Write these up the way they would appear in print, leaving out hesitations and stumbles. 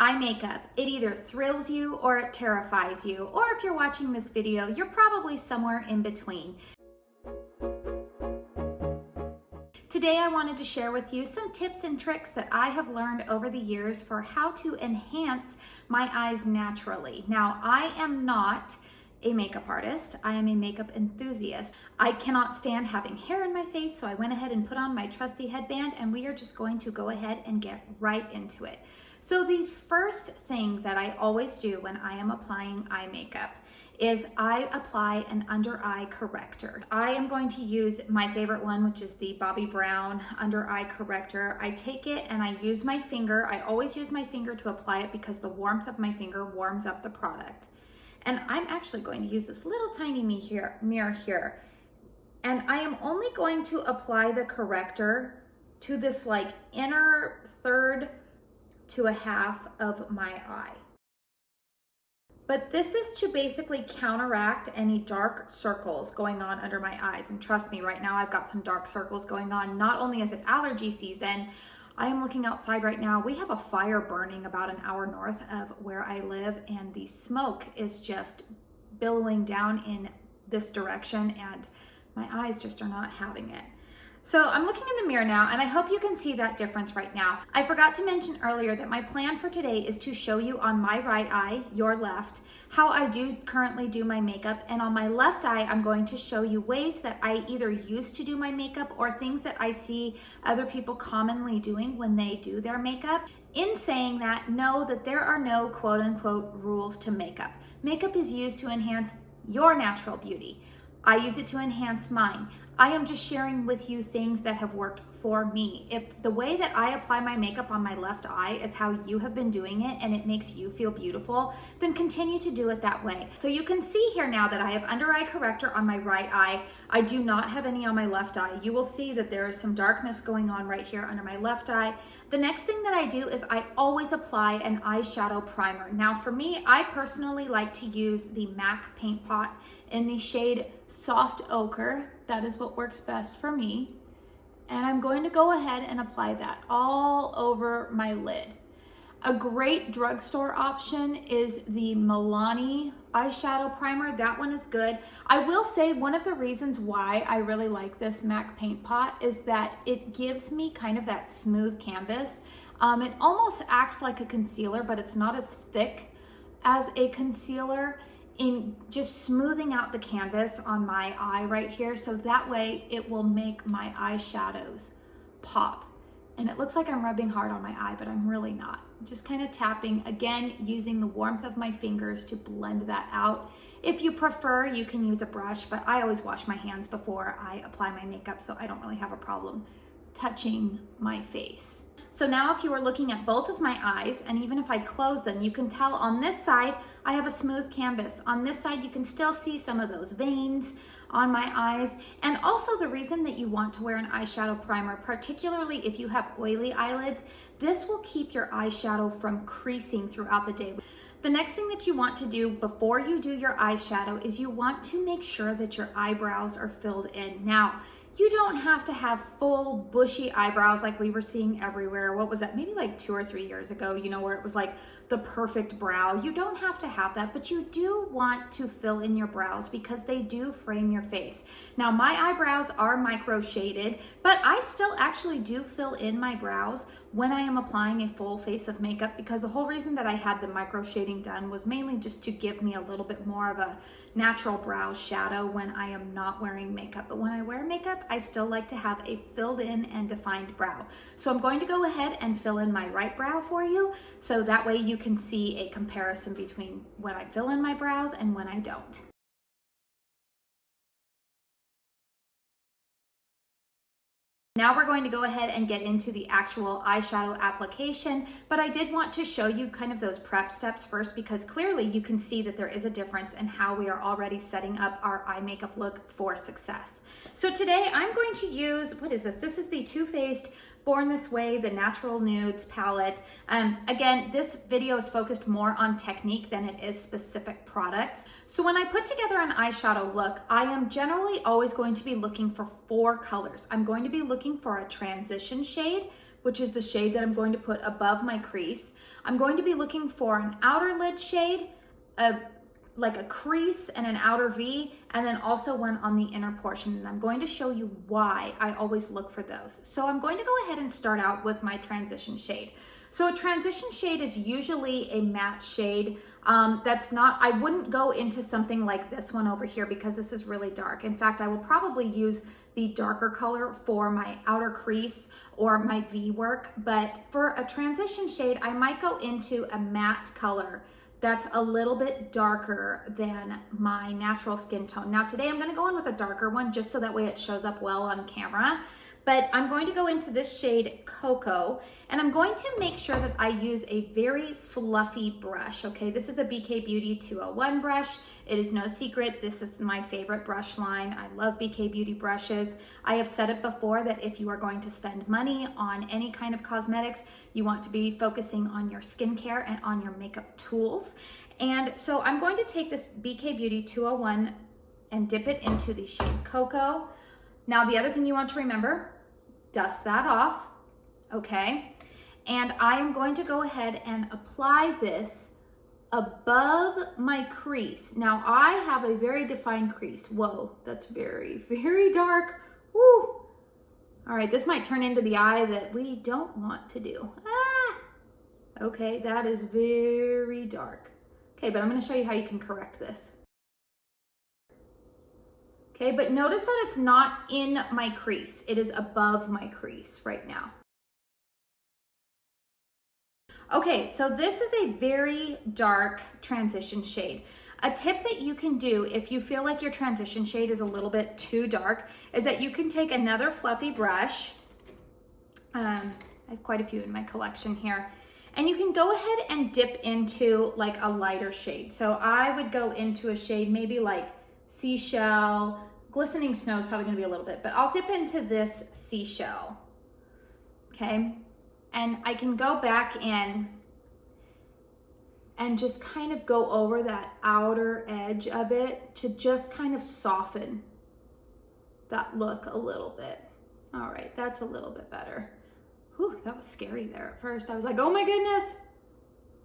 eye makeup. It either thrills you or it terrifies you, or if you're watching this video, you're probably somewhere in between. Today I wanted to share with you some tips and tricks that I have learned over the years for how to enhance my eyes naturally. Now, I am not a makeup artist. I am a makeup enthusiast. I cannot stand having hair in my face, so I went ahead and put on my trusty headband, and we are just going to go ahead and get right into it. So the first thing that I always do when I am applying eye makeup is I apply an under eye corrector. I am going to use my favorite one, which is the Bobbi Brown under eye corrector. I take it and I use my finger. I always use my finger to apply it because the warmth of my finger warms up the product. And I'm actually going to use this little tiny mirror here. And I am only going to apply the corrector to this like inner third to a half of my eye. But this is to basically counteract any dark circles going on under my eyes. And trust me, right now I've got some dark circles going on. Not only is it allergy season, I am looking outside right now. We have a fire burning about an hour north of where I live, and the smoke is just billowing down in this direction, and my eyes just are not having it. So I'm looking in the mirror now, and I hope you can see that difference right now. I forgot to mention earlier that my plan for today is to show you on my right eye, your left, how I do currently do my makeup, and on my left eye, I'm going to show you ways that I either used to do my makeup or things that I see other people commonly doing when they do their makeup. In saying that, know that there are no quote unquote rules to makeup. Makeup is used to enhance your natural beauty. I use it to enhance mine. I am just sharing with you things that have worked for me. If the way that I apply my makeup on my left eye is how you have been doing it and it makes you feel beautiful, then continue to do it that way. So you can see here now that I have under eye corrector on my right eye. I do not have any on my left eye. You will see that there is some darkness going on right here under my left eye. The next thing that I do is I always apply an eyeshadow primer. Now for me, I personally like to use the MAC paint pot in the shade Soft Ochre. That is what works best for me. And I'm going to go ahead and apply that all over my lid. A great drugstore option is the Milani eyeshadow primer. That one is good. I will say one of the reasons why I really like this MAC paint pot is that it gives me kind of that smooth canvas. It almost acts like a concealer, but it's not as thick as a concealer, in just smoothing out the canvas on my eye right here, so that way it will make my eyeshadows pop. And it looks like I'm rubbing hard on my eye, but I'm really not. Just kind of tapping, again, using the warmth of my fingers to blend that out. If you prefer, you can use a brush, but I always wash my hands before I apply my makeup, so I don't really have a problem touching my face. So now if you are looking at both of my eyes, and even if I close them, you can tell on this side, I have a smooth canvas. On this side, you can still see some of those veins on my eyes. And also the reason that you want to wear an eyeshadow primer, particularly if you have oily eyelids, this will keep your eyeshadow from creasing throughout the day. The next thing that you want to do before you do your eyeshadow is you want to make sure that your eyebrows are filled in. Now, you don't have to have full bushy eyebrows like we were seeing everywhere. What was that? Maybe like 2 or 3 years ago, you know, where it was like the perfect brow. You don't have to have that, but you do want to fill in your brows because they do frame your face. Now, my eyebrows are micro shaded, but I still actually do fill in my brows when I am applying a full face of makeup, because the whole reason that I had the micro shading done was mainly just to give me a little bit more of a natural brow shadow when I am not wearing makeup. But when I wear makeup, I still like to have a filled in and defined brow. So I'm going to go ahead and fill in my right brow for you, so that way you can see a comparison between when I fill in my brows and when I don't. Now we're going to go ahead and get into the actual eyeshadow application, but I did want to show you kind of those prep steps first, because clearly you can see that there is a difference in how we are already setting up our eye makeup look for success. So today I'm going to use, what is this? This is the Too Faced Born This Way, the Natural Nudes palette. Again, this video is focused more on technique than it is specific products. So when I put together an eyeshadow look, I am generally always going to be looking for 4 colors. I'm going to be looking for a transition shade, which is the shade that I'm going to put above my crease. I'm going to be looking for an outer lid shade, like a crease and an outer V, and then also one on the inner portion. And I'm going to show you why I always look for those. So I'm going to go ahead and start out with my transition shade. So a transition shade is usually a matte shade. I wouldn't go into something like this one over here because this is really dark. In fact, I will probably use the darker color for my outer crease or my V work. But for a transition shade, I might go into a matte color that's a little bit darker than my natural skin tone. Now today I'm gonna go in with a darker one just so that way it shows up well on camera. But I'm going to go into this shade Cocoa, and I'm going to make sure that I use a very fluffy brush, okay? This is a BK Beauty 201 brush. It is no secret, this is my favorite brush line. I love BK Beauty brushes. I have said it before that if you are going to spend money on any kind of cosmetics, you want to be focusing on your skincare and on your makeup tools. And so I'm going to take this BK Beauty 201 and dip it into the shade Cocoa. Now, the other thing you want to remember, dust that off, okay? And I am going to go ahead and apply this above my crease. Now, I have a very defined crease. Whoa, that's very, very dark. Woo! All right, this might turn into the eye that we don't want to do. Ah! Okay, that is very dark. Okay, but I'm gonna show you how you can correct this. Okay, but notice that it's not in my crease. It is above my crease right now. Okay, so this is a very dark transition shade. A tip that you can do if you feel like your transition shade is a little bit too dark is that you can take another fluffy brush. I have quite a few in my collection here. And you can go ahead and dip into like a lighter shade. So I would go into a shade maybe like Seashell. Glistening Snow is probably gonna be a little bit, but I'll dip into this Seashell, okay? And I can go back in and just kind of go over that outer edge of it to just kind of soften that look a little bit. All right, that's a little bit better. Whew, that was scary there at first. I was like, oh my goodness,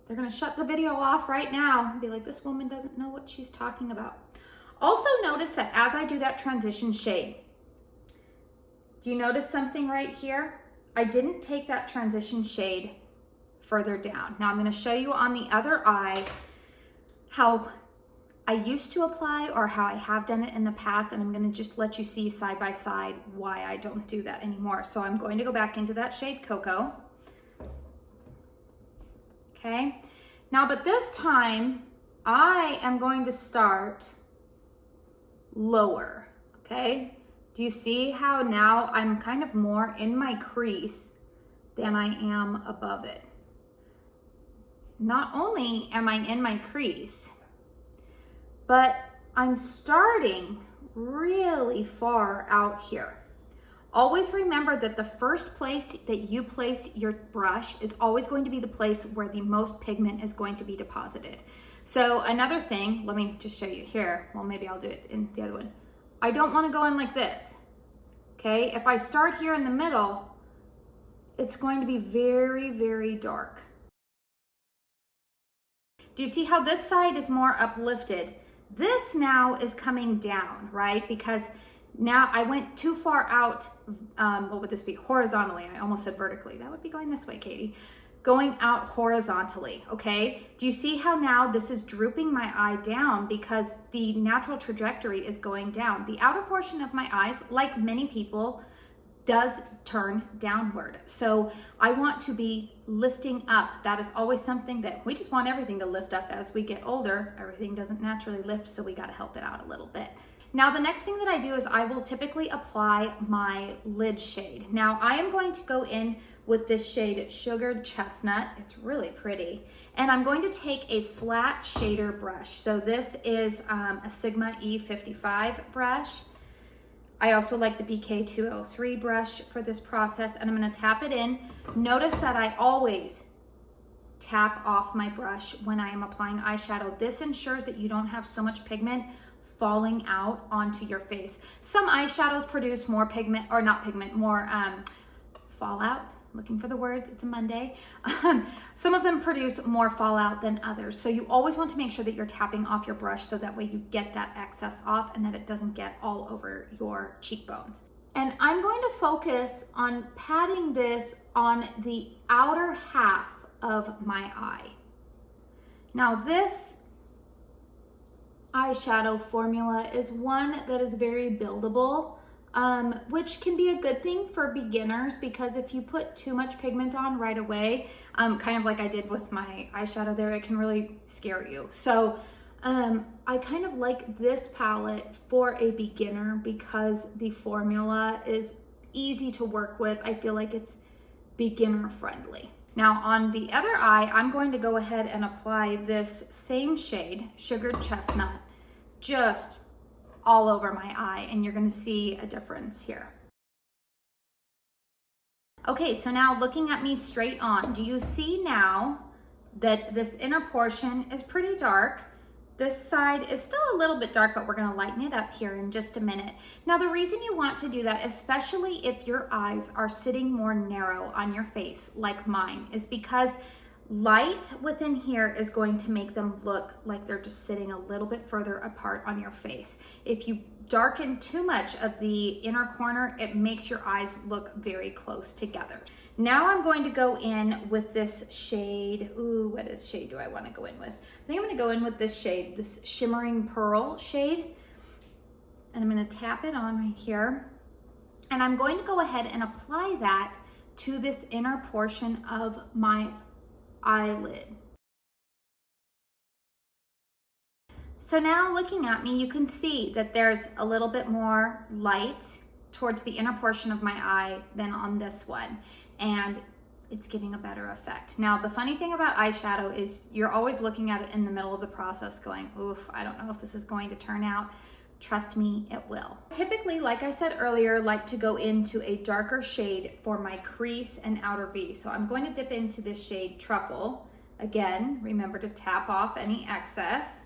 they're gonna shut the video off right now and be like, this woman doesn't know what she's talking about. Also notice that as I do that transition shade, do you notice something right here? I didn't take that transition shade further down. Now I'm gonna show you on the other eye how I used to apply or how I have done it in the past, and I'm gonna just let you see side by side why I don't do that anymore. So I'm going to go back into that shade Cocoa. Okay, now but this time I am going to start lower, okay? Do you see how now I'm kind of more in my crease than I am above it? Not only am I in my crease, but I'm starting really far out here. Always remember that the first place that you place your brush is always going to be the place where the most pigment is going to be deposited. So another thing, let me just show you here. Well, maybe I'll do it in the other one. I don't want to go in like this, okay? If I start here in the middle, it's going to be very, very dark. Do you see how this side is more uplifted? This now is coming down, right? Because now I went too far out, what would this be? Horizontally, I almost said vertically. That would be going this way, Katie. Going out horizontally, okay? Do you see how now this is drooping my eye down because the natural trajectory is going down? The outer portion of my eyes, like many people, does turn downward. So I want to be lifting up. That is always something that we just want everything to lift up as we get older. Everything doesn't naturally lift, so we gotta help it out a little bit. Now the next thing that I do is I will typically apply my lid shade. Now I am going to go in with this shade Sugared Chestnut. It's really pretty. And I'm going to take a flat shader brush. So this is a Sigma E55 brush. I also like the BK 203 brush for this process, and I'm gonna tap it in. Notice that I always tap off my brush when I am applying eyeshadow. This ensures that you don't have so much pigment falling out onto your face. Some eyeshadows produce more pigment, or not pigment, more fallout. looking for the words, it's a Monday. Some of them produce more fallout than others. So you always want to make sure that you're tapping off your brush so that way you get that excess off and that it doesn't get all over your cheekbones. And I'm going to focus on patting this on the outer half of my eye. Now this eyeshadow formula is one that is very buildable, which can be a good thing for beginners, because if you put too much pigment on right away, kind of like I did with my eyeshadow there, it can really scare you. So I kind of like this palette for a beginner because the formula is easy to work with. I feel like it's beginner friendly. Now on the other eye, I'm going to go ahead and apply this same shade, Sugared Chestnut, just all over my eye, and you're gonna see a difference here. Okay, so now looking at me straight on, do you see now that this inner portion is pretty dark? This side is still a little bit dark, but we're gonna lighten it up here in just a minute. Now, the reason you want to do that, especially if your eyes are sitting more narrow on your face, like mine, is because light within here is going to make them look like they're just sitting a little bit further apart on your face. If you darken too much of the inner corner, it makes your eyes look very close together. Now I'm going to go in with this shade. Ooh, what shade do I want to go in with? I think I'm going to go in with this shade, this Shimmering Pearl shade. And I'm going to tap it on right here. And I'm going to go ahead and apply that to this inner portion of my eyelid. So now looking at me, you can see that there's a little bit more light towards the inner portion of my eye than on this one, and it's giving a better effect. Now, the funny thing about eyeshadow is you're always looking at it in the middle of the process going, oof, I don't know if this is going to turn out. Trust me, it will. Typically, like I said earlier, like to go into a darker shade for my crease and outer V. So I'm going to dip into this shade Truffle. Again, remember to tap off any excess.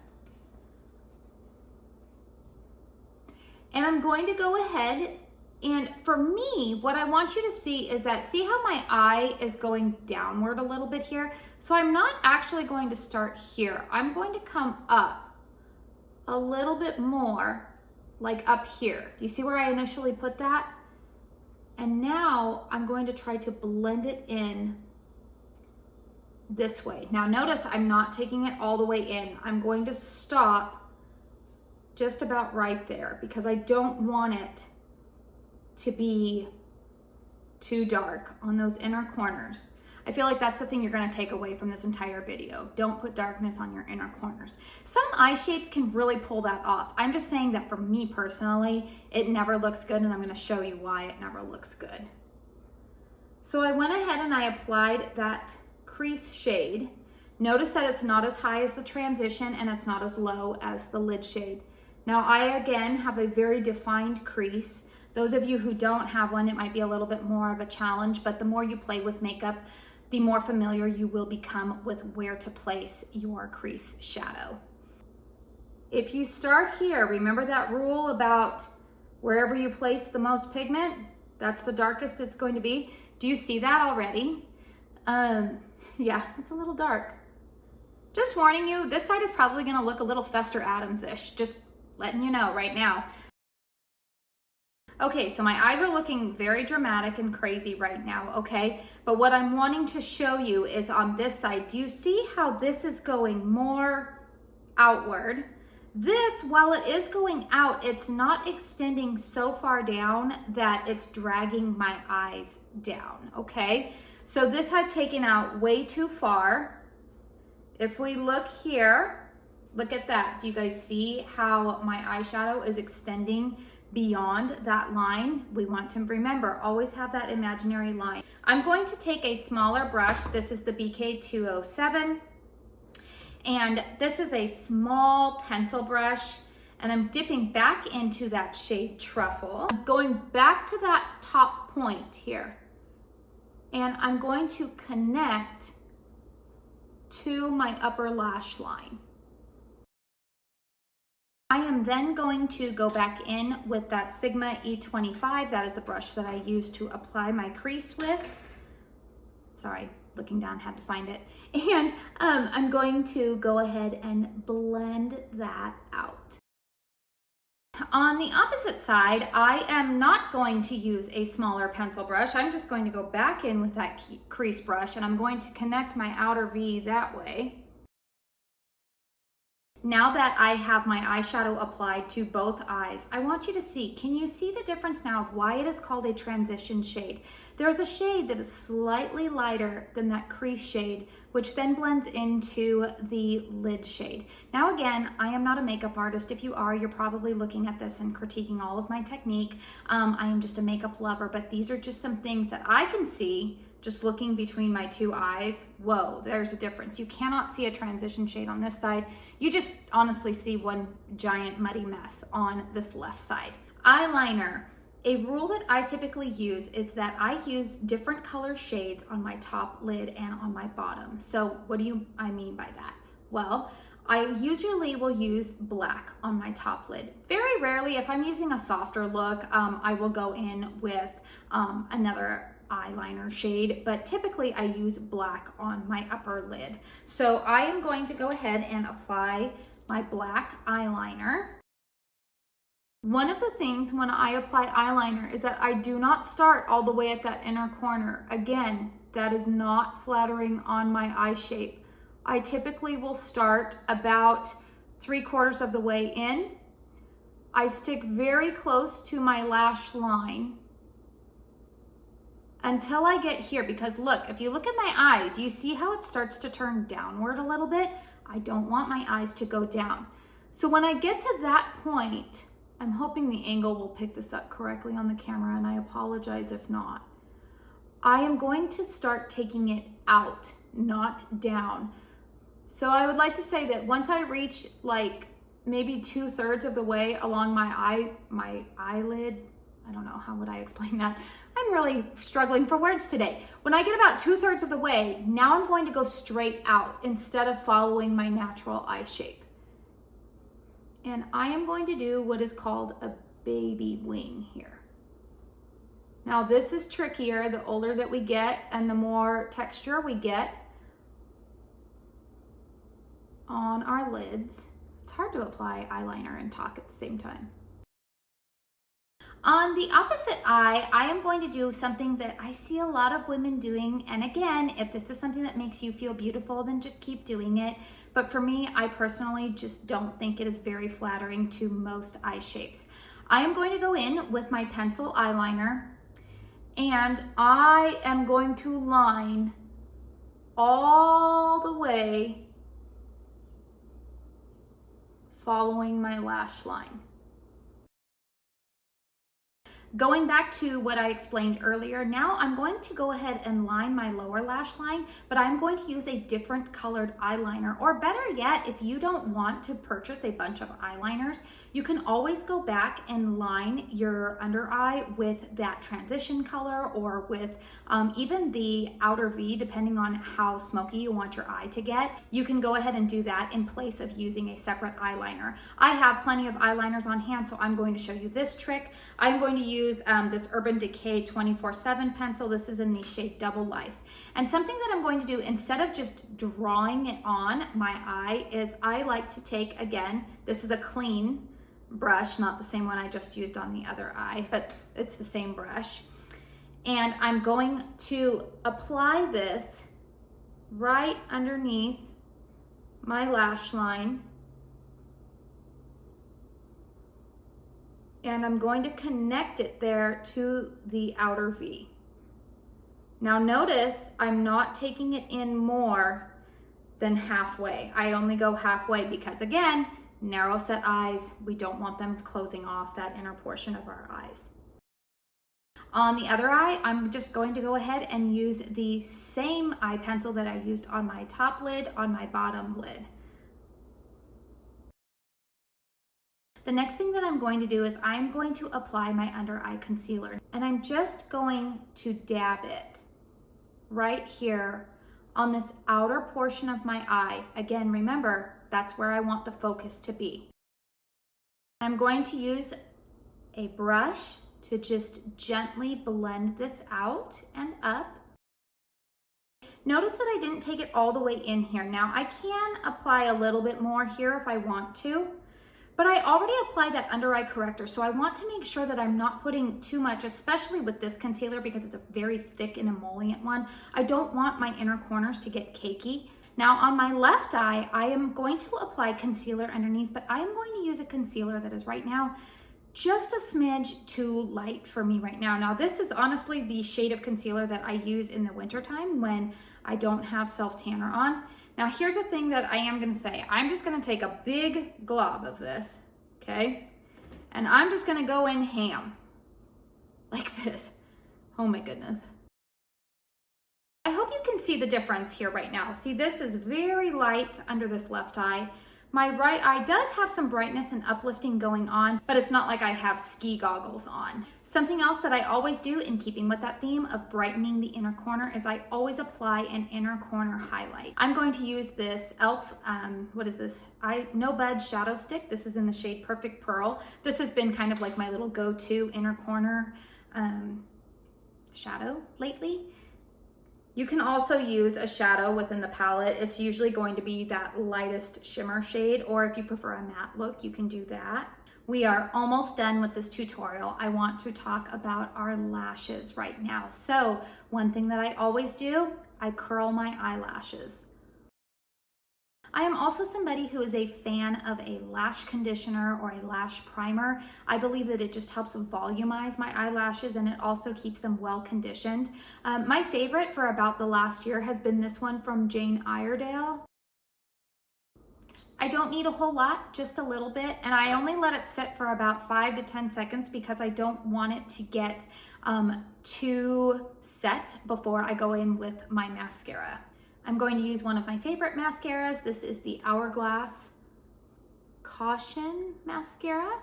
And I'm going to go ahead, and for me, what I want you to see is that, see how my eye is going downward a little bit here? So I'm not actually going to start here. I'm going to come up a little bit more, like up here. Do you see where I initially put that? And now I'm going to try to blend it in this way. Now notice I'm not taking it all the way in. I'm going to stop just about right there because I don't want it to be too dark on those inner corners. I feel like that's the thing you're going to take away from this entire video. Don't put darkness on your inner corners. Some eye shapes can really pull that off. I'm just saying that for me personally, it never looks good, and I'm going to show you why it never looks good. So I went ahead and I applied that crease shade. Notice that it's not as high as the transition and it's not as low as the lid shade. Now I again have a very defined crease. Those of you who don't have one, it might be a little bit more of a challenge, but the more you play with makeup, the more familiar you will become with where to place your crease shadow. If you start here, remember that rule about wherever you place the most pigment, that's the darkest it's going to be. Do you see that already? Yeah, it's a little dark. Just warning you, this side is probably gonna look a little Fester Adams-ish, just letting you know right now. Okay, so my eyes are looking very dramatic and crazy right now, okay? But what I'm wanting to show you is on this side. Do you see how this is going more outward? This, while it is going out, it's not extending so far down that it's dragging my eyes down, okay? So this I've taken out way too far. If we look here, look at that. Do you guys see how my eyeshadow is extending beyond that line? We want to remember, always have that imaginary line. I'm going to take a smaller brush. This is the BK 207. And this is a small pencil brush. And I'm dipping back into that shade Truffle. I'm going back to that top point here. And I'm going to connect to my upper lash line. I am then going to go back in with that Sigma E25. That is the brush that I use to apply my crease with. Sorry, looking down, had to find it. And I'm going to go ahead and blend that out. On the opposite side, I am not going to use a smaller pencil brush. I'm just going to go back in with that crease brush, and I'm going to connect my outer V that way. Now that I have my eyeshadow applied to both eyes, I want you to see, can you see the difference now of why it is called a transition shade? There's a shade that is slightly lighter than that crease shade, which then blends into the lid shade. Now again, I am not a makeup artist. If you are, you're probably looking at this and critiquing all of my technique. I am just a makeup lover, but these are just some things that I can see just looking between my two eyes. Whoa, there's a difference. You cannot see a transition shade on this side. You just honestly see one giant muddy mess on this left side. Eyeliner. A rule that I typically use is that I use different color shades on my top lid and on my bottom. So what do I mean by that? Well, I usually will use black on my top lid. Very rarely, if I'm using a softer look, I will go in with another eyeliner shade, but typically I use black on my upper lid. So I am going to go ahead and apply my black eyeliner. One of the things when I apply eyeliner is that I do not start all the way at that inner corner. Again, that is not flattering on my eye shape. I typically will start about 3/4 of the way in. I stick very close to my lash line until I get here, because look, if you look at my eye, do you see how it starts to turn downward a little bit? I don't want my eyes to go down. So when I get to that point, I'm hoping the angle will pick this up correctly on the camera, and I apologize if not. I am going to start taking it out, not down. So I would like to say that once I reach like maybe 2/3 of the way along my eyelid, I don't know, how would I explain that? I'm really struggling for words today. When I get about 2/3 of the way, now I'm going to go straight out instead of following my natural eye shape. And I am going to do what is called a baby wing here. Now this is trickier the older that we get and the more texture we get on our lids. It's hard to apply eyeliner and talk at the same time. On the opposite eye, I am going to do something that I see a lot of women doing. And again, if this is something that makes you feel beautiful, then just keep doing it. But for me, I personally just don't think it is very flattering to most eye shapes. I am going to go in with my pencil eyeliner, and I am going to line all the way following my lash line. Going back to what I explained earlier, now I'm going to go ahead and line my lower lash line, but I'm going to use a different colored eyeliner. Or better yet, if you don't want to purchase a bunch of eyeliners, you can always go back and line your under eye with that transition color, or with even the outer V, depending on how smoky you want your eye to get. You can go ahead and do that in place of using a separate eyeliner. I have plenty of eyeliners on hand, so I'm going to show you this trick. I'm going to use this Urban Decay 24/7 pencil. This is in the shade Double Life. And something that I'm going to do instead of just drawing it on my eye is I like to take, again, this is a clean brush, not the same one I just used on the other eye, but it's the same brush. And I'm going to apply this right underneath my lash line. And I'm going to connect it there to the outer V. Now notice I'm not taking it in more than halfway. I only go halfway because, again, narrow set eyes, we don't want them closing off that inner portion of our eyes. On the other eye, I'm just going to go ahead and use the same eye pencil that I used on my top lid, on my bottom lid. The next thing that I'm going to do is I'm going to apply my under eye concealer, and I'm just going to dab it right here on this outer portion of my eye. Again, remember, that's where I want the focus to be. I'm going to use a brush to just gently blend this out and up. Notice that I didn't take it all the way in here. Now I can apply a little bit more here if I want to, but I already applied that under eye corrector, so I want to make sure that I'm not putting too much, especially with this concealer because it's a very thick and emollient one. I don't want my inner corners to get cakey. Now on my left eye, I am going to apply concealer underneath, but I am going to use a concealer that is right now just a smidge too light for me right now. Now this is honestly the shade of concealer that I use in the wintertime when I don't have self-tanner on. Now here's a thing that I am gonna say. I'm just gonna take a big glob of this, okay? And I'm just gonna go in ham, like this. Oh my goodness. I hope you can see the difference here right now. See, this is very light under this left eye. My right eye does have some brightness and uplifting going on, but it's not like I have ski goggles on. Something else that I always do in keeping with that theme of brightening the inner corner is I always apply an inner corner highlight. I'm going to use this e.l.f. What is this? No Budge Shadow Stick. This is in the shade Perfect Pearl. This has been kind of like my little go-to inner corner shadow lately. You can also use a shadow within the palette. It's usually going to be that lightest shimmer shade, or if you prefer a matte look, you can do that. We are almost done with this tutorial. I want to talk about our lashes right now. So one thing that I always do, I curl my eyelashes. I am also somebody who is a fan of a lash conditioner or a lash primer. I believe that it just helps volumize my eyelashes and it also keeps them well conditioned. My favorite for about the last year has been this one from Jane Iredale. I don't need a whole lot, just a little bit, and I only let it sit for about 5 to 10 seconds because I don't want it to get too set before I go in with my mascara. I'm going to use one of my favorite mascaras. This is the Hourglass Caution Mascara.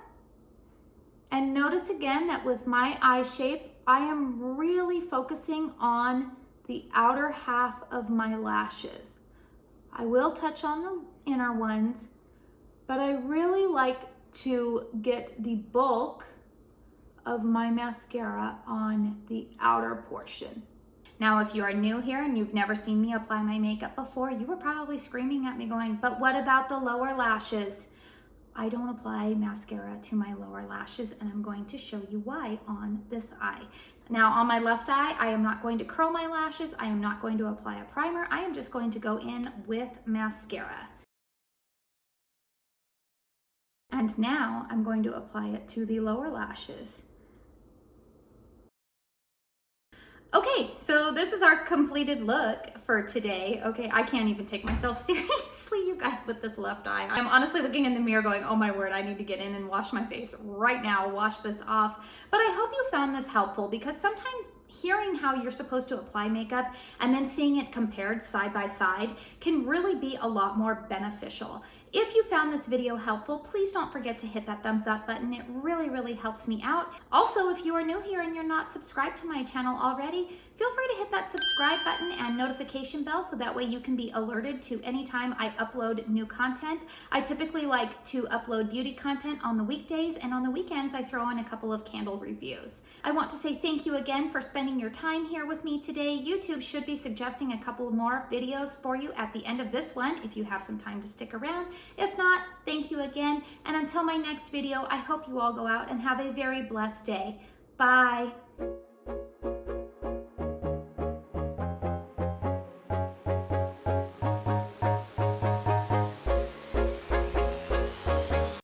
And notice again that with my eye shape, I am really focusing on the outer half of my lashes. I will touch on the inner ones, but I really like to get the bulk of my mascara on the outer portion. Now, if you are new here and you've never seen me apply my makeup before, you were probably screaming at me going, but what about the lower lashes? I don't apply mascara to my lower lashes, and I'm going to show you why on this eye. Now, on my left eye, I am not going to curl my lashes. I am not going to apply a primer. I am just going to go in with mascara. And now I'm going to apply it to the lower lashes. Okay, so this is our completed look for today. Okay, I can't even take myself seriously, you guys, with this left eye. I'm honestly looking in the mirror going, oh my word, I need to get in and wash my face right now, wash this off. But I hope you found this helpful because sometimes hearing how you're supposed to apply makeup and then seeing it compared side by side can really be a lot more beneficial. If you found this video helpful, please don't forget to hit that thumbs up button. It really, really helps me out. Also, if you are new here and you're not subscribed to my channel already, feel free to hit that subscribe button and notification bell so that way you can be alerted to anytime I upload new content. I typically like to upload beauty content on the weekdays, and on the weekends I throw in a couple of candle reviews. I want to say thank you again for spending your time here with me today. YouTube should be suggesting a couple more videos for you at the end of this one if you have some time to stick around. If not, thank you again, and until my next video, I hope you all go out and have a very blessed day. Bye.